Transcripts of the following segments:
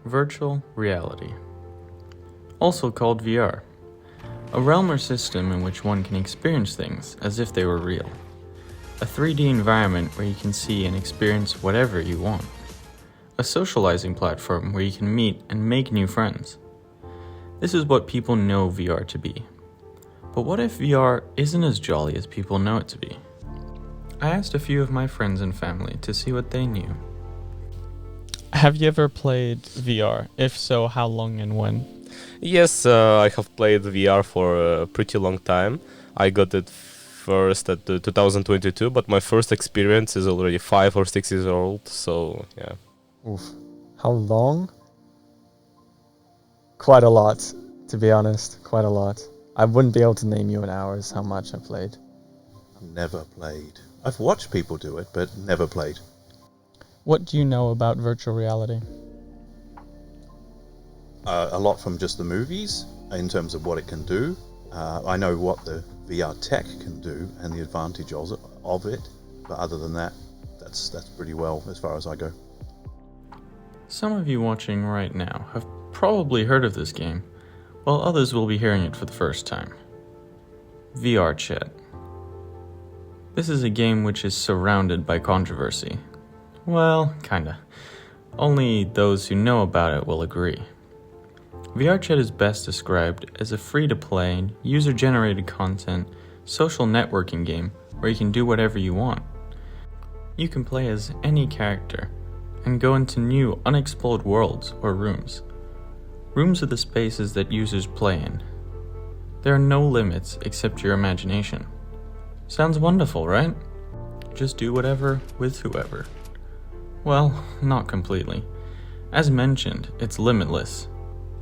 Virtual reality, also called VR, a realm or system in which one can experience things as if they were real. A 3D environment where you can see and experience whatever you want. A socializing platform where you can meet and make new friends. This is what people know VR to be. But what if VR isn't as jolly as people know it to be? I asked a few of my friends and family to see what they knew. Have you ever played VR? If so, how long and when? Yes, I have played VR for a pretty long time. I got it first at 2022, but my first experience is already 5 or 6 years old, so yeah. Oof. How long? Quite a lot, to be honest. Quite a lot. I wouldn't be able to name you in hours how much I played. I've never played. I've watched people do it, but never played. What do you know about virtual reality? A lot from just the movies in terms of what it can do. I know what the VR tech can do and the advantage of it, but other than that, that's pretty well as far as I go. Some of you watching right now have probably heard of this game, while others will be hearing it for the first time. VR Chat. This is a game which is surrounded by controversy. Well, kinda. Only those who know about it will agree. VR Chat is best described as a free-to-play, user-generated content, social networking game where you can do whatever you want. You can play as any character and go into new, unexplored worlds or rooms. Rooms are the spaces that users play in. There are no limits except your imagination. Sounds wonderful, right? Just do whatever with whoever. Well, not completely. As mentioned, it's limitless.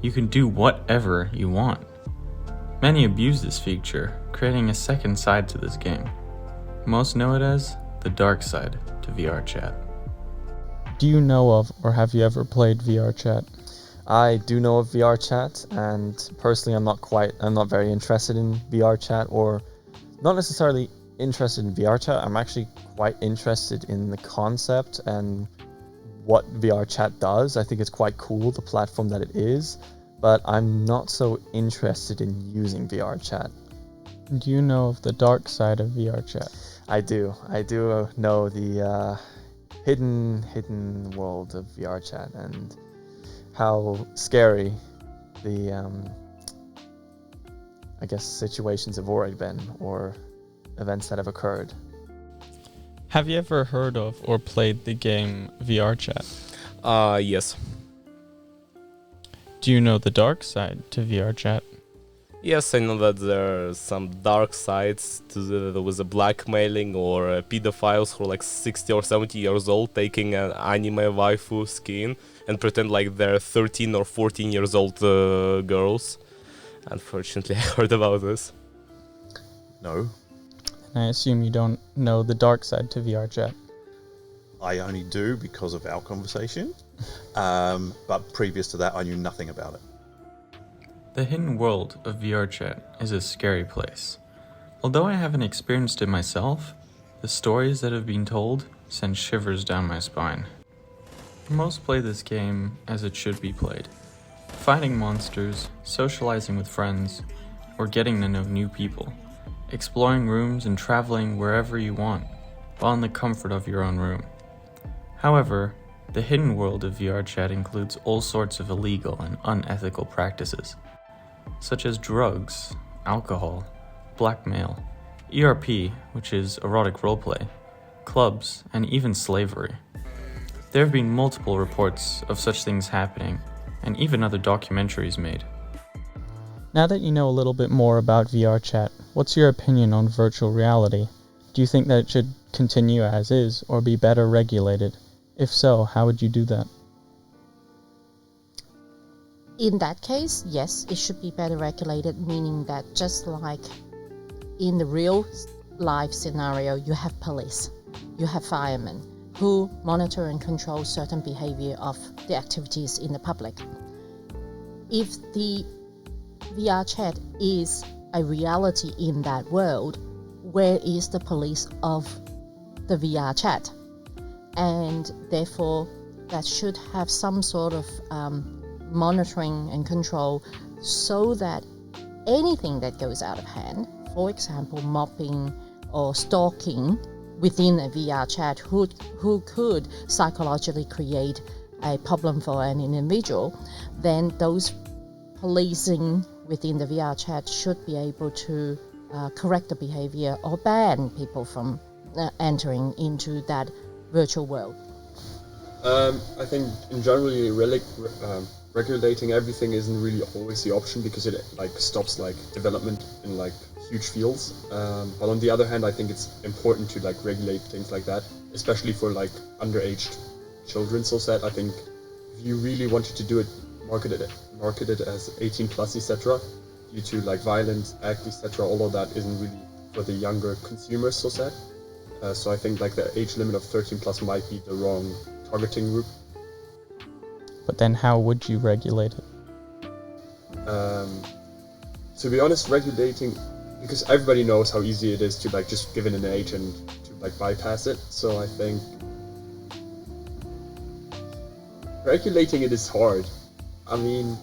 You can do whatever you want. Many abuse this feature, creating a second side to this game. Most know it as the dark side to VR Chat. Do you know of or have you ever played VR Chat? I do know of VR chat, and personally I'm not very interested in VR chat, or not necessarily interested in VR chat. I'm actually quite interested in the concept and what VR chat does. I think it's quite cool, the platform that it is, but I'm not so interested in using VR chat. Do you know of the dark side of VR Chat? I do know the hidden world of VR chat and how scary the situations have already been, or events that have occurred. Have you ever heard of or played the game VR Chat? Yes. Do you know the dark side to VR Chat? Yes, I know that there are some dark sides to with the blackmailing or pedophiles who are like 60 or 70 years old taking an anime waifu skin and pretend like they're 13 or 14 years old girls. Unfortunately, I heard about this. No, And I assume you don't know the dark side to VR Chat. I only do because of our conversation. But previous to that, I knew nothing about it. The hidden world of VR Chat is a scary place. Although I haven't experienced it myself, the stories that have been told send shivers down my spine. Most play this game as it should be played, fighting monsters, socializing with friends, or getting to know new people, exploring rooms and traveling wherever you want, while in the comfort of your own room. However, the hidden world of VR Chat includes all sorts of illegal and unethical practices, such as drugs, alcohol, blackmail, ERP, which is erotic roleplay, clubs, and even slavery. There have been multiple reports of such things happening, and even other documentaries made. Now that you know a little bit more about VR Chat, what's your opinion on virtual reality? Do you think that it should continue as is or be better regulated? If so, how would you do that? In that case, yes, it should be better regulated, meaning that just like in the real life scenario, you have police, you have firemen who monitor and control certain behavior of the activities in the public. If the VR chat is a reality in that world, where is the police of the VR chat? And therefore, that should have some sort of monitoring and control so that anything that goes out of hand, for example, mobbing or stalking within a VR chat who could psychologically create a problem for an individual, then those policing within the VR chat should be able to correct the behavior or ban people from entering into that virtual world. I think in generally regulating everything isn't really always the option because it like stops like development in like huge fields. But on the other hand, I think it's important to like regulate things like that, especially for like underage children. So that I think if you really wanted to do it, market it as 18 plus, etc. Due to like violent act, etc. All of that isn't really for the younger consumers. So I think like the age limit of 13 plus might be the wrong targeting group. But then how would you regulate it? To be honest, regulating, because everybody knows how easy it is to like just give it an age and to like bypass it. So I think regulating it is hard. I mean,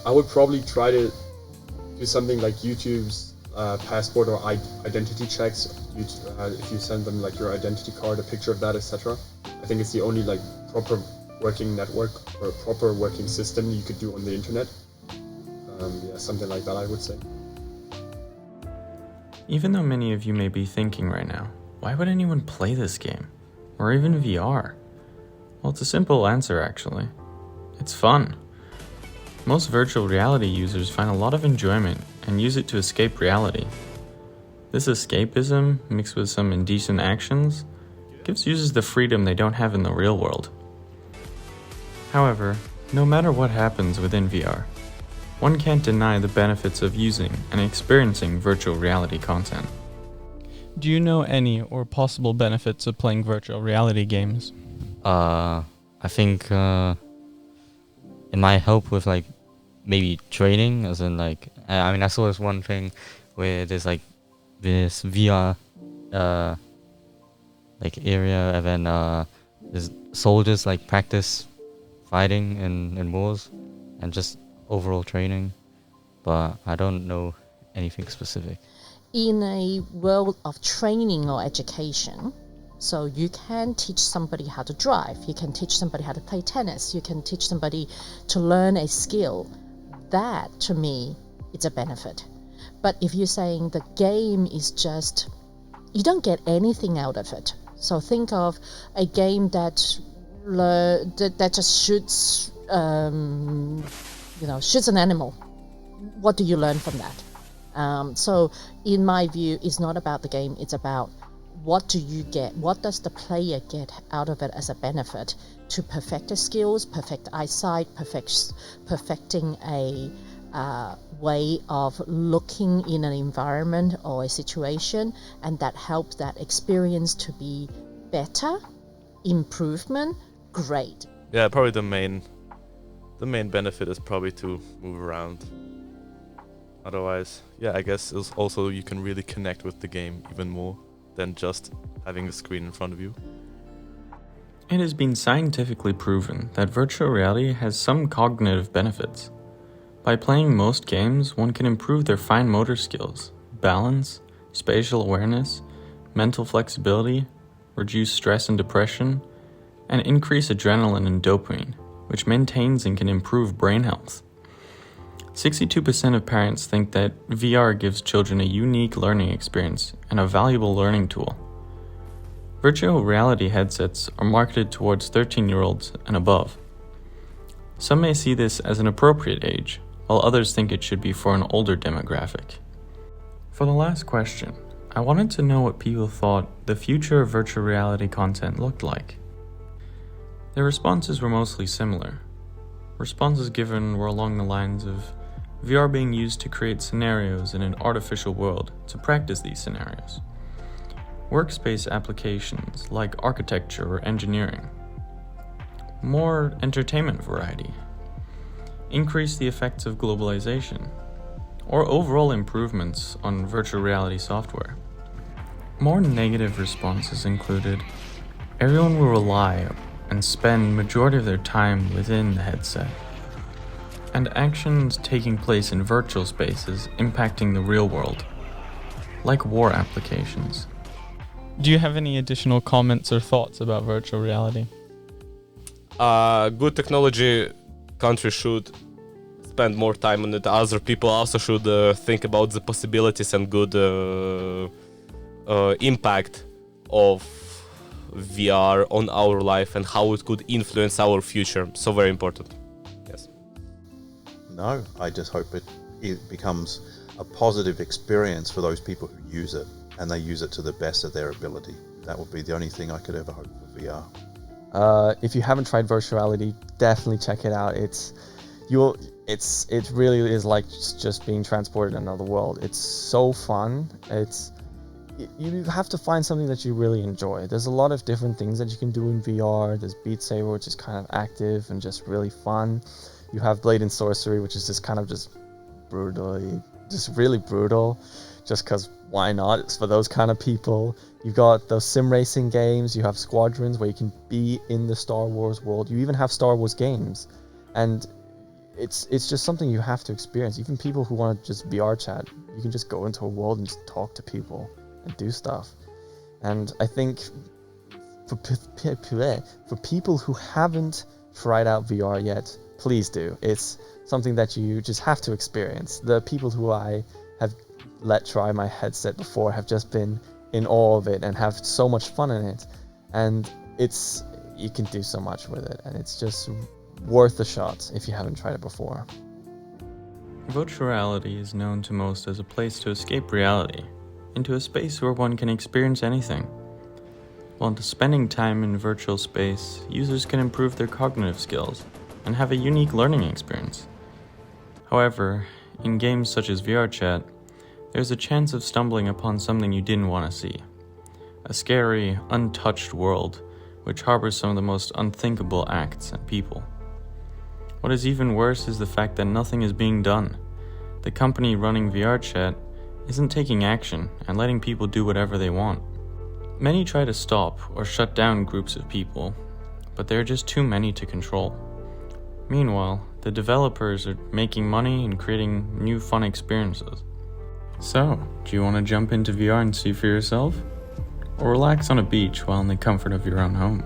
I would probably try to do something like YouTube's passport or identity checks. If you send them like your identity card, a picture of that, etc. I think it's the only like proper working network or proper working system you could do on the internet. Something like that, I would say. Even though many of you may be thinking right now, why would anyone play this game? Or even VR? Well, it's a simple answer actually. It's fun. Most virtual reality users find a lot of enjoyment and use it to escape reality. This escapism, mixed with some indecent actions, gives users the freedom they don't have in the real world. However, no matter what happens within VR, one can't deny the benefits of using and experiencing virtual reality content. Do you know any or possible benefits of playing virtual reality games? I think it might help with like maybe training, as in like I saw this one thing where there's like this VR like area, and then there's soldiers like practice fighting in wars and just overall training, but I don't know anything specific. In a world of training or education, so you can teach somebody how to drive, you can teach somebody how to play tennis, you can teach somebody to learn a skill. That, to me, it's a benefit. But if you're saying the game is just, you don't get anything out of it. So think of a game that just shoots, shoots an animal. What do you learn from that? So in my view, it's not about the game, it's about what do you get? What does the player get out of it as a benefit to perfect the skills, perfect eyesight, perfecting a way of looking in an environment or a situation, and that helps that experience to be better, improvement, great. Yeah, probably the main benefit is probably to move around. Otherwise, yeah, I guess it's also you can really connect with the game even more than just having a screen in front of you. It has been scientifically proven that virtual reality has some cognitive benefits. By playing most games, one can improve their fine motor skills, balance, spatial awareness, mental flexibility, reduce stress and depression, and increase adrenaline and dopamine, which maintains and can improve brain health. 62% of parents think that VR gives children a unique learning experience and a valuable learning tool. Virtual reality headsets are marketed towards 13-year-olds and above. Some may see this as an appropriate age, while others think it should be for an older demographic. For the last question, I wanted to know what people thought the future of virtual reality content looked like. Their responses were mostly similar. Responses given were along the lines of VR being used to create scenarios in an artificial world to practice these scenarios. Workspace applications like architecture or engineering. More entertainment variety. Increase the effects of globalization. Or overall improvements on virtual reality software. More negative responses included, everyone will rely and spend majority of their time within the headset. And actions taking place in virtual spaces impacting the real world, like war applications. Do you have any additional comments or thoughts about virtual reality? Good technology, countries should spend more time on it. Other people also should think about the possibilities and good impact of VR on our life and how it could influence our future. So very important. Yes. No, I just hope it becomes a positive experience for those people who use it, and they use it to the best of their ability. That would be the only thing I could ever hope for VR. If you haven't tried virtual reality, definitely check it out. It really is like just being transported in another world. It's so fun. You have to find something that you really enjoy. There's a lot of different things that you can do in VR. There's Beat Saber, which is kind of active and just really fun. You have Blade and Sorcery, which is just kind of just really brutal, just because why not? It's for those kind of people. You've got those sim racing games. You have Squadrons, where you can be in the Star Wars world. You even have Star Wars games, and it's just something you have to experience. Even people who want to just VR chat, you can just go into a world and just talk to people and do stuff. And I think for people who haven't tried out VR yet, please do. It's something that you just have to experience. The people who I have let try my headset before have just been in awe of it and have so much fun in it. And you can do so much with it, and it's just worth a shot if you haven't tried it before. Virtual reality is known to most as a place to escape reality, into a space where one can experience anything. While spending time in virtual space, users can improve their cognitive skills and have a unique learning experience. However, in games such as VRChat, there's a chance of stumbling upon something you didn't want to see. A scary, untouched world which harbors some of the most unthinkable acts and people. What is even worse is the fact that nothing is being done. The company running VRChat isn't taking action and letting people do whatever they want. Many try to stop or shut down groups of people, but there are just too many to control. Meanwhile, the developers are making money and creating new fun experiences. So, do you want to jump into VR and see for yourself? Or relax on a beach while in the comfort of your own home?